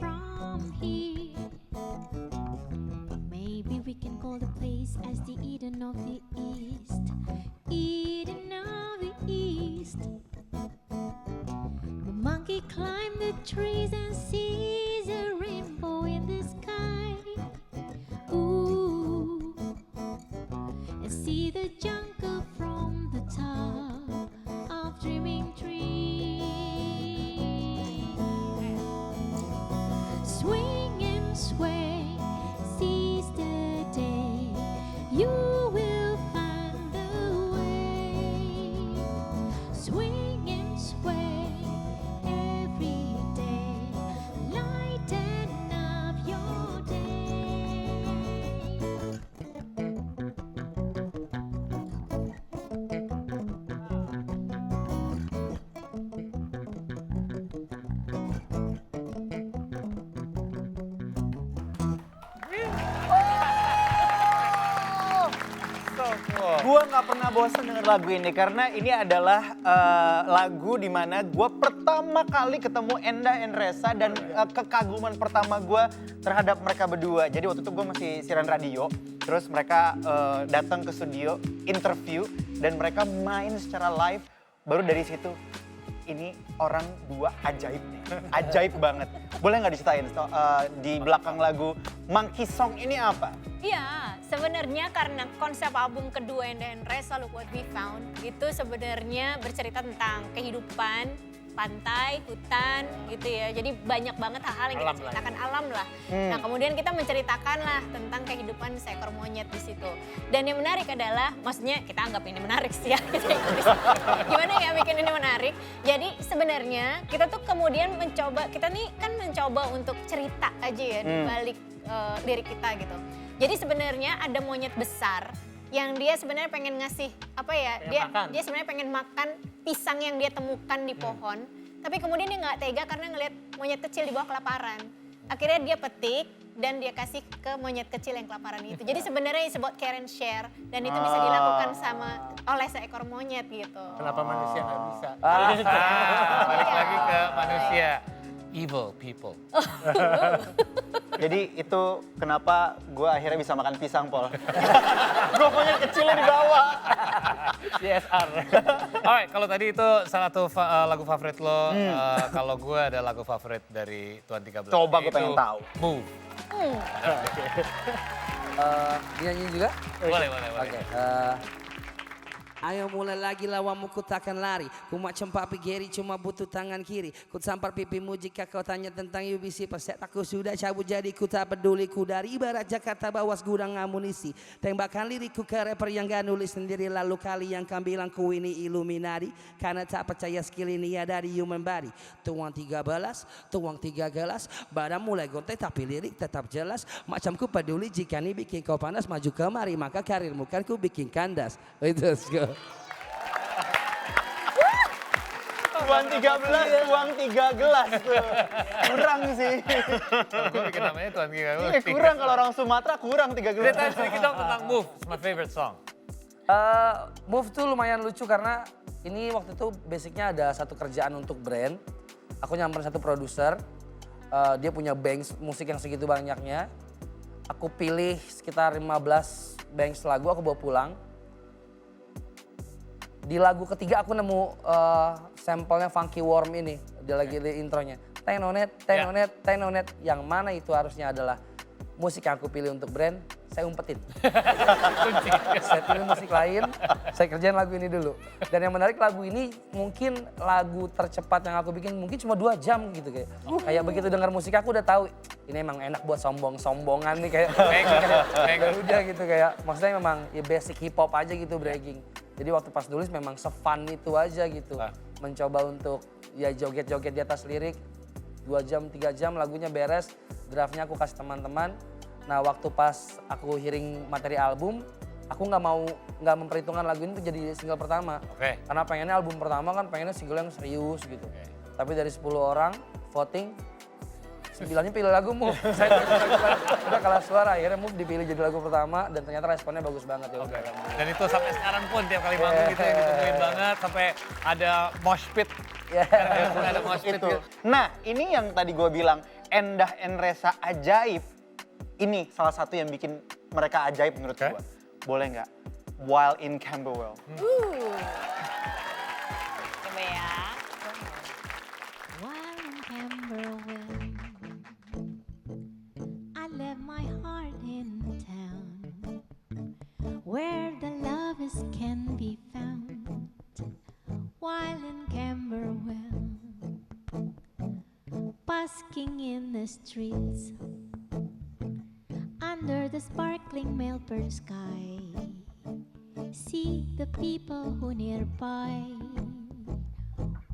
from here. Maybe we can call the place as the Eden of the East. Eden of the East. The monkey climbed the trees and sees a rainbow in the sky. Ooh, and see the jungle from the top of dreaming tree. Swing and sway, seize the day. You will find the way. Swing and sway every day. Lighten up your day.
Gue nggak pernah bosan denger lagu ini karena ini adalah lagu di mana gue pertama kali ketemu Endah Enreza dan kekaguman pertama gue terhadap mereka berdua. Jadi waktu itu gue masih siaran radio, terus mereka datang ke studio interview dan mereka main secara live. Baru dari situ ini orang dua ajaib nih, ajaib banget. Boleh nggak diceritain di belakang lagu Monkey Song ini apa?
Iya, sebenarnya karena konsep album kedua Endah Enreza, Look What We Found, itu sebenarnya bercerita tentang kehidupan, pantai, hutan gitu ya. Jadi banyak banget hal-hal yang kita ceritakan alam lah. Nah kemudian kita menceritakan lah tentang kehidupan seekor monyet di situ. Dan yang menarik adalah, maksudnya kita anggap ini menarik sih ya. Gimana ya bikin ini menarik? Jadi sebenarnya kita tuh kemudian mencoba, kita nih kan mencoba untuk cerita aja ya di balik lirik kita gitu. Jadi sebenarnya ada monyet besar yang dia sebenarnya pengen ngasih apa ya, dia sebenarnya pengen makan pisang yang dia temukan di pohon, tapi kemudian dia nggak tega karena ngelihat monyet kecil di bawah kelaparan. Akhirnya dia petik dan dia kasih ke monyet kecil yang kelaparan itu. Jadi sebenarnya it's about care and share, dan itu bisa dilakukan oleh seekor monyet gitu.
Kenapa manusia nggak bisa?
Balik lagi ke manusia. Evil people.
Jadi itu kenapa gue akhirnya bisa makan pisang, Pol. Gue punya kecilnya di bawah.
CSR. Alright, kalau tadi itu salah satu lagu favorit lo, kalau gue ada lagu favorit dari Tuan 13.
Coba gue pengen tahu.
Move.
Nyanyi juga?
Boleh.
Oke.
Ayo mulai lagi lawanmu ku takkan lari. Ku macam papi Geri cuma butuh tangan kiri. Ku sampar pipimu jika kau tanya tentang UBC. Perset aku sudah cabut jadi ku tak peduli. Ku dari ibarat Jakarta bawas gudang amunisi. Tembakan lirikku ke rapper yang gak nulis sendiri. Lalu kali yang kan bilang ku ini Illuminati. Karena tak percaya skill ini ya dari human body. Tuang 13 gelas. Badan mulai gontai tapi lirik tetap jelas. Macam ku peduli jika ini bikin kau panas. Maju kemari maka karirmu kan ku bikin kandas. Let's go.
Tuang 3 gelas tuh. Kurang sih.
Gue bikin namanya Tuan 13.
Iya, kurang kalau orang Sumatera kurang 3 gelas.
Ceritain sedikit dong tentang Move, it's my favorite song.
Move tuh lumayan lucu karena ini waktu itu basicnya ada satu kerjaan untuk brand. Aku nyamperin satu produser, dia punya bank musik yang segitu banyaknya. Aku pilih sekitar 15 banks lagu, aku bawa pulang. Di lagu ketiga aku nemu sampelnya Funky Worm ini, dia lagi di intronya. Tenonet, tenonet, tenonet. Yang mana itu harusnya adalah musik yang aku pilih untuk brand, saya umpetin. Saya pilih musik lain, saya kerjain lagu ini dulu. Dan yang menarik lagu ini mungkin lagu tercepat yang aku bikin mungkin cuma 2 jam gitu kayak. Kayak begitu dengar musik aku udah tahu ini emang enak buat sombong-sombongan nih kayak. Kayak udah gitu kayak. Maksudnya memang ya basic hip hop aja gitu breaking. Jadi waktu pas nulis memang se-fun itu aja gitu. Mencoba untuk ya joget-joget di atas lirik. 2 jam, 3 jam lagunya beres, draftnya aku kasih teman-teman. Nah waktu pas aku hearing materi album, aku nggak memperhitungkan lagu ini tuh jadi single pertama. Karena pengennya album pertama kan pengennya single yang serius gitu. Tapi dari 10 orang voting, 9-nya pilih lagumu. Saya udah kalah suara, akhirnya Move dipilih jadi lagu pertama dan ternyata responnya bagus banget ya.
Dan itu sampai sekarang pun tiap kali manggung gitu ya ditungguin banget sampai ada mosh pit. Ada mosh pit gitu.
Nah, ini yang tadi gue bilang, Endah Enresa ajaib. Ini salah satu yang bikin mereka ajaib menurut gue. Boleh nggak? While in Camberwell.
Coba ya. While in Camberwell, I left my heart in the town where the lovers can be found. While in Camberwell, basking in the streets under the sparkling Melbourne sky, see the people who nearby.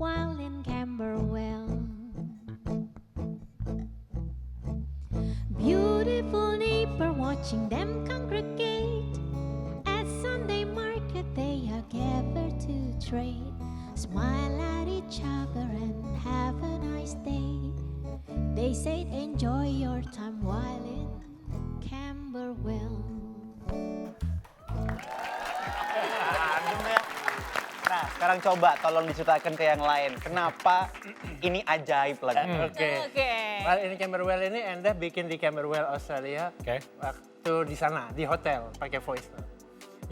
While in Camberwell, beautiful neighbor watching them congregate at Sunday market. They are gathered to trade, smile at each other and have a nice day. They say enjoy your time while in Camberwell.
Nah, sekarang coba tolong diceritakan ke yang lain. Kenapa ini ajaib lagi?
While in Camberwell ini Endah bikin di Camberwell, Australia. Waktu di sana, di hotel, pakai voice note.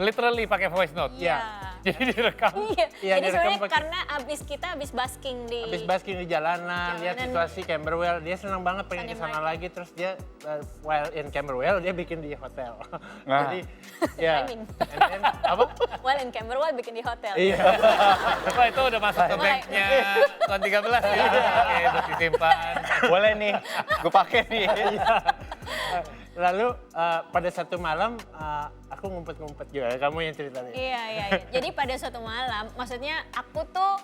Literally pakai voice note.
Iya.
Jadi direkam.
Iya,
Jadi
direkam
sebenarnya
pakai-
karena kita abis basking di.
Habis basking di jalanan, lihat situasi Camberwell, dia senang banget pengen ke
Sunday
sana lagi, terus dia while in Camberwell dia bikin di hotel.
Nah.
Jadi ya.
Rhyming.
And then, apa?
While in Camberwell bikin di hotel.
Iya.
Apa itu udah masuk ke banknya tahun 13 ya? Oke, udah disimpan.
Boleh nih, gue pakai nih.
Lalu pada satu malam aku ngumpet-ngumpet juga, kamu yang cerita nih.
Iya. Jadi pada suatu malam, maksudnya aku tuh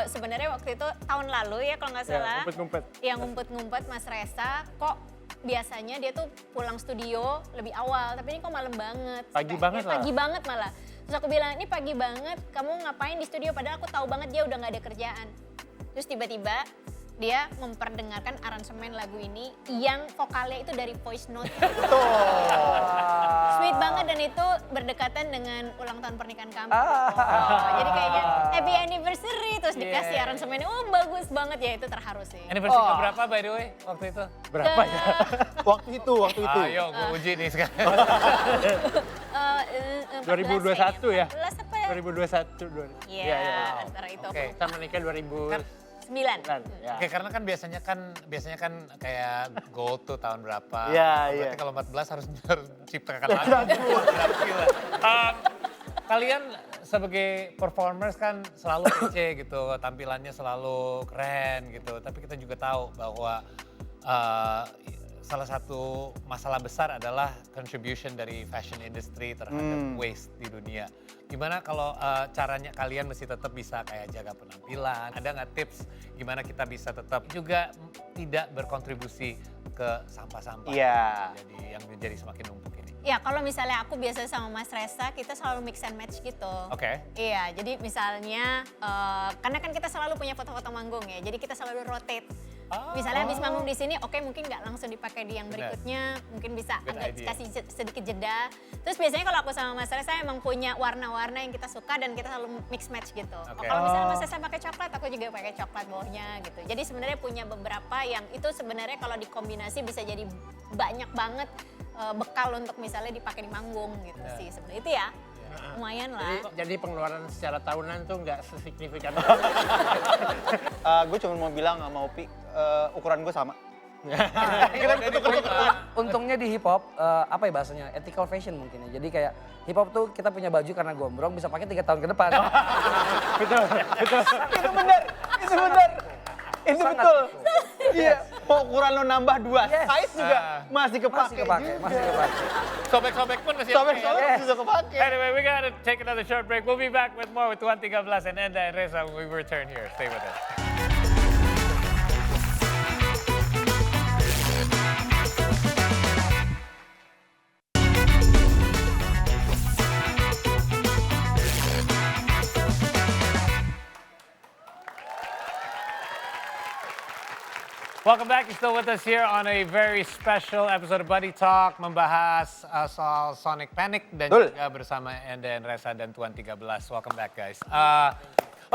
sebenarnya waktu itu tahun lalu ya kalau nggak
Ya,
salah.
ngumpet-ngumpet.
Yang ngumpet-ngumpet Mas Resa, kok biasanya dia tuh pulang studio lebih awal, tapi ini kok malam banget.
Pagi banget lah.
Pagi banget malah. Terus aku bilang, ini pagi banget, kamu ngapain di studio? Padahal aku tahu banget dia udah nggak ada kerjaan. Terus tiba-tiba dia memperdengarkan aransemen lagu ini yang vokalnya itu dari voice note. Sweet banget dan itu berdekatan dengan ulang tahun pernikahan kami. Jadi kayaknya happy anniversary terus dikasih aransemennya, bagus banget ya, itu terharu sih.
Anniversary keberapa by the way waktu itu?
Berapa ya?
Waktu itu.
Ayo gue uji nih sekarang.
2021 ya?
14 apa ya?
2021.
Iya, antara itu.
Oke.
Kita menikah 2009.
9.
Ya.
Oke, karena kan biasanya kan kayak gold tuh tahun berapa.
Iya,
Berarti
iya.
kalau 14 harus ciptakan lagi. Gila. Kalian sebagai performers kan selalu kece gitu, tampilannya selalu keren gitu. Tapi kita juga tahu bahwa salah satu masalah besar adalah contribution dari fashion industry terhadap waste di dunia. Gimana kalau caranya kalian mesti tetap bisa kayak jaga penampilan? Ada nggak tips gimana kita bisa tetap juga tidak berkontribusi ke sampah-sampah?
Iya.
Jadi yang menjadi semakin numpuk ini.
Ya kalau misalnya aku biasa sama Mas Resa, kita selalu mix and match gitu.
Oke.
Iya, jadi misalnya, karena kan kita selalu punya foto-foto manggung ya, jadi kita selalu rotate. Misalnya habis manggung di sini, oke mungkin nggak langsung dipakai di yang
Benar.
berikutnya, mungkin bisa
Good
agak
idea.
kasih sedikit jeda. Terus biasanya kalau aku sama Mas Reza emang punya warna-warna yang kita suka dan kita selalu mix match gitu.
Oke.
Kalau misalnya Mas Reza pakai coklat, aku juga pakai coklat bawahnya gitu. Jadi sebenarnya punya beberapa yang itu sebenarnya kalau dikombinasi bisa jadi banyak banget bekal untuk misalnya dipakai di manggung gitu sih. Sebenarnya itu ya. Lumayan lah.
Jadi pengeluaran secara tahunan tuh nggak sesignifikan.
Gue cuma mau bilang sama Upi, ukuran gue sama.
Untungnya di hip hop, apa ya bahasanya, ethical fashion mungkin ya. Jadi kayak hip hop tuh kita punya baju karena gombrong bisa pakai 3 tahun ke depan.
Itu benar, itu benar. Itu
Sangat
betul. Iya, mau ukuran lo nambah 2
Yes.
size juga masih
Masih
kepake.
kepake, masih kepake.
Sobek-sobek pun masih
Sobek-sobek
oke.
bisa kepake.
Anyway, we gotta take another short break. We'll be back with more with Tuan 13 and Enda and Reza when we return here. Stay with us. Welcome back. You're still with us here on a very special episode of Buddy Talk, membahas soal Sonic Panic dan
Betul.
juga bersama Enda and Reza dan Tuan 13. Welcome back guys.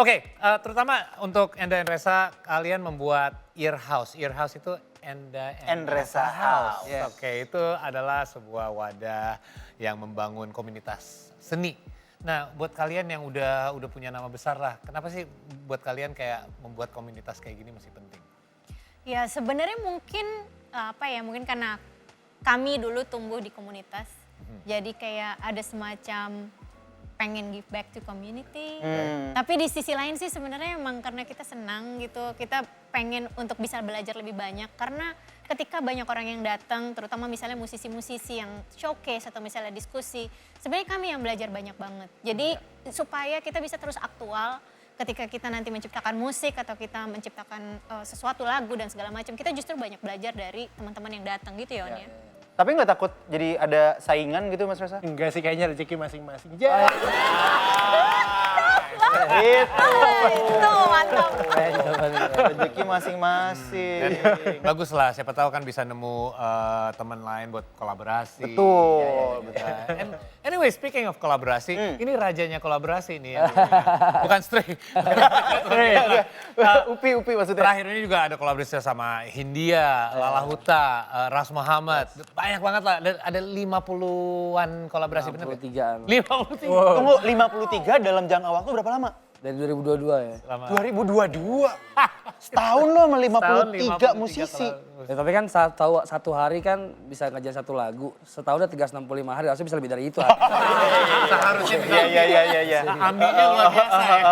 Oke, terutama untuk Enda and Reza, kalian membuat Ear House. Ear House itu Enda and Reza House.
Yes.
Oke, itu adalah sebuah wadah yang membangun komunitas seni. Nah, buat kalian yang udah punya nama besar lah, kenapa sih buat kalian kayak membuat komunitas kayak gini masih penting?
Ya sebenarnya mungkin mungkin karena kami dulu tumbuh di komunitas, jadi kayak ada semacam pengen give back to community. Tapi di sisi lain sih sebenarnya emang karena kita senang gitu, kita pengen untuk bisa belajar lebih banyak karena ketika banyak orang yang datang, terutama misalnya musisi-musisi yang showcase atau misalnya diskusi, sebenarnya kami yang belajar banyak banget. Jadi supaya kita bisa terus aktual. Ketika kita nanti menciptakan musik atau kita menciptakan sesuatu lagu dan segala macam, kita justru banyak belajar dari teman-teman yang datang gitu ya, On ya.
Tapi nggak takut jadi ada saingan gitu Mas Reza?
Enggak sih, kayaknya rezeki masing-masing. Ya.
Itu mantap.
Rezeki masing-masing.
Bagus lah, siapa tahu kan bisa nemu teman lain buat kolaborasi.
Betul.
Anyway, speaking of kolaborasi, ini rajanya kolaborasi nih. Ya. Bukan Stray.
Upi maksudnya.
Terakhir ini juga ada kolaborasi sama Hindia, Lala Huta, Ras Muhammad. Banyak banget lah, ada 50-an kolaborasi. bener nggak?
53-an.
53.
Tunggu, 53 dalam jangka waktu berapa lama?
Dari 2022 ya.
2022. Setahun lo sama 53 musisi.
Ya, tapi kan satu hari kan bisa ngajarin satu lagu. Setahun udah 365 hari, harusnya bisa lebih dari itu.
Seharusnya
Iya.
ambinya luar biasa ya.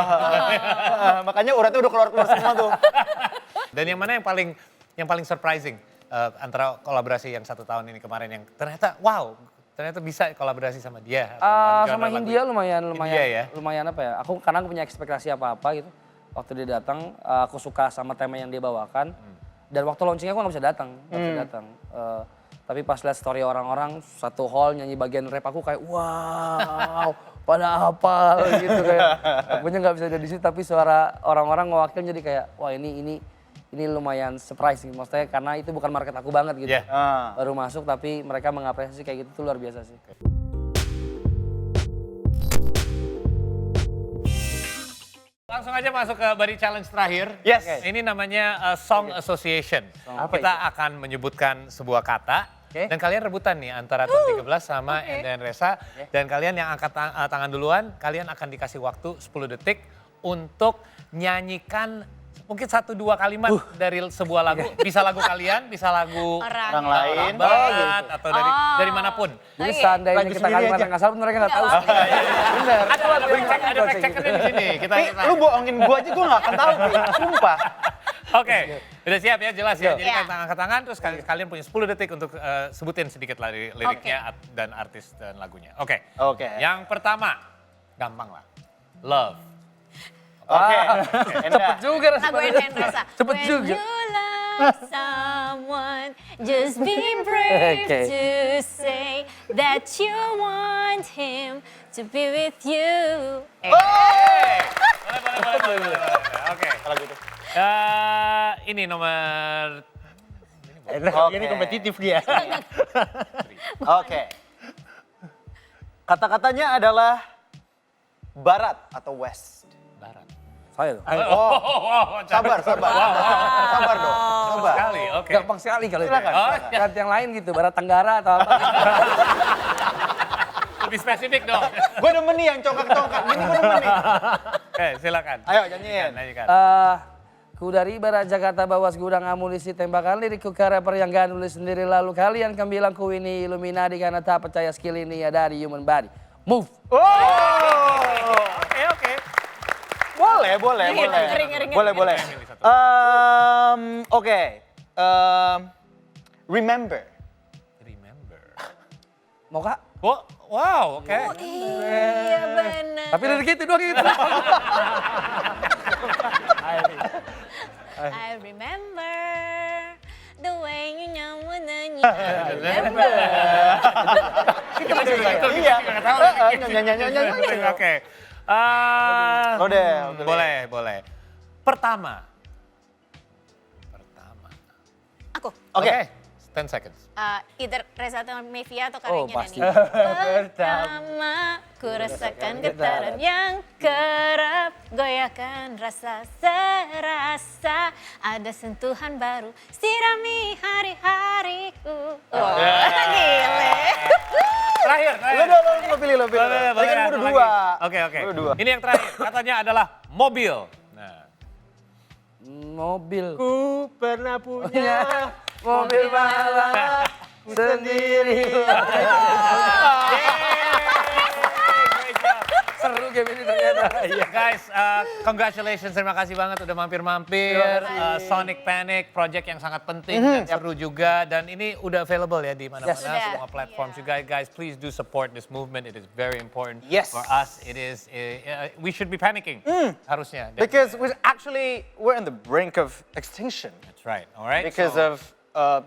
Makanya uratnya udah keluar semua tuh.
Dan yang mana yang paling surprising antara kolaborasi yang 1 tahun ini kemarin yang ternyata bisa kolaborasi sama dia.
Sama Hindia lumayan
Hindia ya?
lumayan apa ya? Karena aku punya ekspektasi apa-apa gitu. Waktu dia datang, aku suka sama tema yang dia bawakan. Dan waktu launchingnya aku nggak bisa datang, tapi pas lihat story orang-orang satu hall nyanyi bagian rap aku kayak wow, pada hafal gitu kayak. Akunya nggak bisa ada di situ, tapi suara orang-orang ngewakil jadi kayak wah ini lumayan surprising. Maksudnya karena itu bukan market aku banget gitu.
Yeah.
Baru masuk tapi mereka mengapresiasi kayak gitu tuh luar biasa sih.
Langsung aja masuk ke Buddy Challenge terakhir.
Yes.
Ini namanya Song Association. Kita akan menyebutkan sebuah kata. Dan kalian rebutan nih antara Tuan 13 sama Enda and Reza. Dan kalian yang angkat tangan duluan, kalian akan dikasih waktu 10 detik untuk nyanyikan mungkin 1-2 kalimat dari sebuah lagu. Bisa lagu kalian, bisa lagu
Orang lain.
barat, atau dari manapun.
Jadi seandainya
Lagu
kita
sendiri
kalimat
aja.
yang nggak salah mereka nggak tahu. Bener.
Ada fact-checkernya di sini. Kita
Lu bohongin gua aja, gua gak akan tahu. Sumpah.
Oke, udah siap ya, jelas ya. Jadi kan angkat tangan, terus kalian punya 10 detik untuk sebutin sedikit liriknya dan artis dan lagunya. Oke. Yang pertama, gampang lah. Love.
Oke.
Cepet juga
Lagu
responnya.
Enda and Reza.
Cepet juga.
When you love someone, just be brave
Oke.
to say that you want him to be with you.
Boleh. Oke. ini nomor
Ini kompetitif dia.
Oke. Kata-katanya adalah barat atau west.
barat.
Saya.
Oh, sabar. Sabar dong. Sabar.
Sekali, oke.
Gampang sekali kalau itu.
Silakan.
Ganti yang lain gitu, barat tenggara atau apa.
Lebih spesifik dong.
Gue demen nih yang congkak-congkak. Gini gue demen nih.
Oke, silakan.
Ayo nyanyiin.
Nyanyikan.
Ku dari barat Jakarta bawa segudang amunisi tembakan lirikku ke rapper yang gak nulis sendiri. Lalu kalian kan bilang ku ini Illuminati karena tak percaya skill ini ya dari human body. Move.
Oh.
Oke.
Boleh. Oke. Remember.
Mau kak?
Oh, wow, oke.
Iya benar.
Tapi lirik itu doang gitu.
I remember the way you nyanyi.
Iya. Nyanyi.
Oke.
Lo deh.
Boleh. Pertama.
Aku.
Oke.
10 seconds.
Either Reza atau Mevia atau
Oh,
Karennya
pasti.
nih. Pertama, ku rasakan getaran yang kerap goyahkan rasa serasa ada sentuhan baru sirami hari-hariku. Gile.
Terakhir.
Lo pilih. Tadi kan udah dua.
Oke.
Udah dua.
Ini yang terakhir. Katanya adalah mobil. Nah.
Mobil.
Ku pernah punya.
Mobil balap sendiri. Seru game ini ternyata.
Guys, congratulations. Terima kasih banget udah mampir-mampir. Sonic Panic, project yang sangat penting dan seru juga. Dan ini udah available ya di mana-mana,
Yes.
semua platform juga. Guys, please do support this movement. It is very important
Yes.
for us. It is, we should be panicking, harusnya.
Because we're on the brink of extinction
That's right, all right?
because
So-
of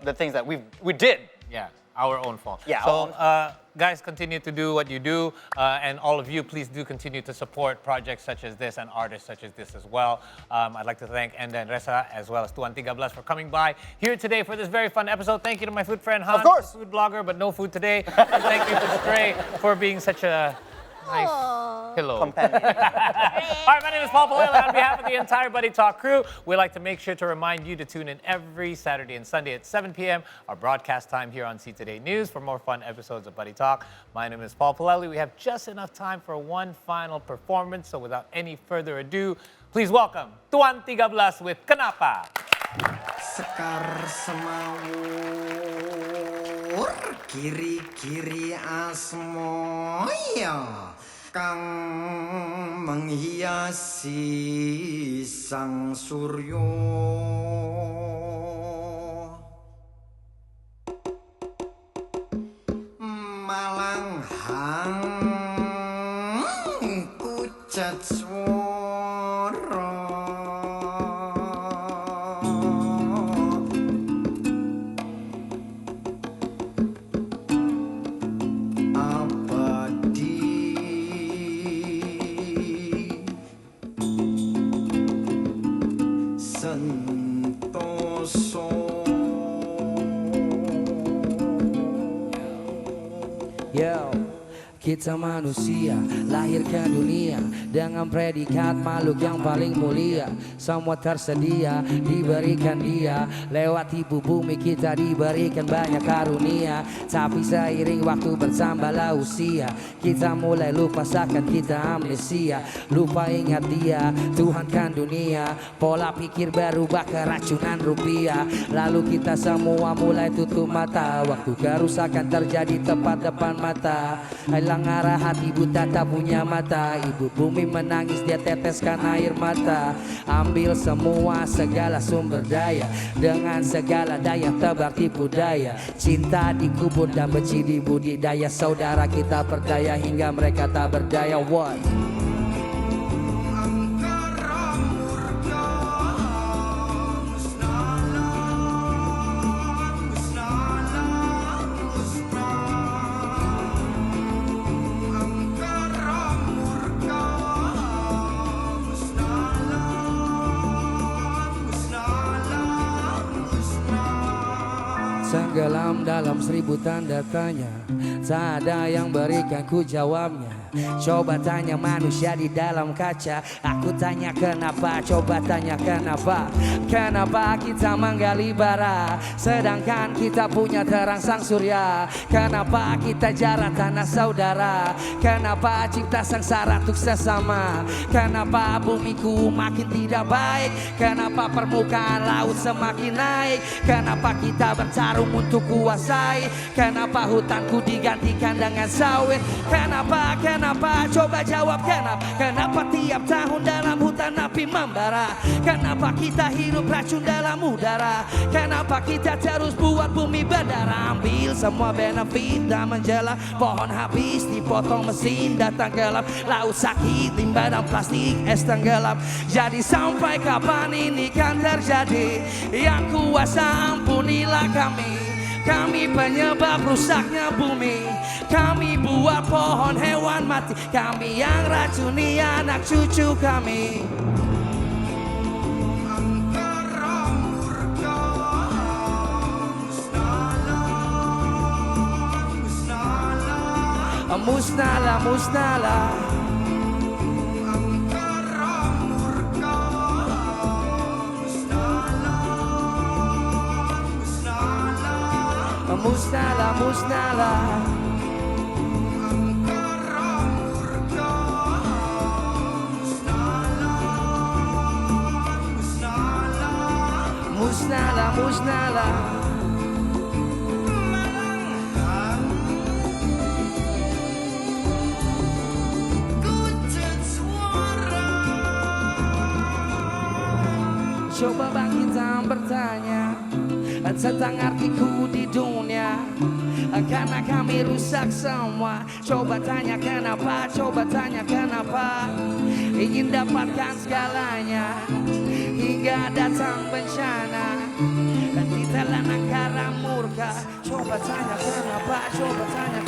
the things that we did.
Yeah, our own fault.
Yeah,
So, guys, continue to do what you do, and all of you, please do continue to support projects such as this and artists such as this as well. I'd like to thank Enda and Reza as well as Tuan 13 for coming by here today for this very fun episode. Thank you to my food friend Hans,
Of course.
the food blogger, but no food today. And thank you to Stray for being such a nice pillow.
Companion.
All right, my name is Paul Palella. On behalf of the entire Buddy Talk crew, we'd like to make sure to remind you to tune in every Saturday and Sunday at 7 p.m., our broadcast time here on See Today News for more fun episodes of Buddy Talk. My name is Paul Palelli. We have just enough time for one final performance, so without any further ado, please welcome Tuan 13 with Kenapa.
Sekar semawur kiri-kiri asmoya kang menghiasi sang suryo malanghang kucat swara sentoso
Yo, kita manusia lahir ke dunia dengan predikat makhluk yang paling mulia. Semua tersedia diberikan dia, lewat ibu bumi kita diberikan banyak karunia. Tapi seiring waktu bertambahlah usia, kita mulai lupa seakan kita amnesia. Lupa ingat dia, Tuhan kan dunia. Pola pikir berubah keracunan rupiah. Lalu kita semua mulai tutup mata, waktu kerusakan terjadi tepat depan mata. Hilang arah hati buta tak punya mata. Ibu bumi menangis dia teteskan air mata. Ambil semua segala sumber daya, dengan segala daya tebar tipu daya. Cinta dikubur dan benci dibudidaya. Saudara kita berdaya hingga mereka tak berdaya. What? Tenggelam dalam 1000 tanda tanya, tak ada yang berikan ku jawabnya. Coba tanya manusia di dalam kaca, aku tanya kenapa, coba tanya kenapa. Kenapa kita menggali bara, sedangkan kita punya terang sang surya. Kenapa kita jarak tanah saudara, kenapa cipta sengsara untuk sesama. Kenapa bumiku makin tidak baik, kenapa permukaan laut semakin naik. Kenapa kita bertarung untuk kuasai, kenapa hutanku digantikan dengan sawit. Kenapa coba jawab kenapa. Kenapa tiap tahun dalam hutan api membara, kenapa kita hirup racun dalam udara. Kenapa kita terus buat bumi berdarah. Ambil semua benefit dan menjelang, pohon habis dipotong mesin datang gelap. Laut sakit limbah dan plastik es tenggelam. Jadi sampai kapan ini kan terjadi, yang kuasa ampunilah kami. Kami penyebab rusaknya bumi, kami buat pohon hewan mati, kami yang racuni anak cucu kami.
Angkara murka musnahlah, musnahlah.
Musnahlah, musnahlah.
Angkara murka musnahlah, musnahlah.
Musnahlah, musnahlah.
Angkara murka musnahlah, musnahlah.
Musnahlah, musnahlah.
Kucet suara.
Coba bangkit dan bertanya tentang artiku di dunia, karena kami rusak semua. Coba tanya kenapa, coba tanya kenapa. Ingin dapatkan segalanya hingga datang bencana, ditelan angkara murka. Coba tanya kenapa, coba tanya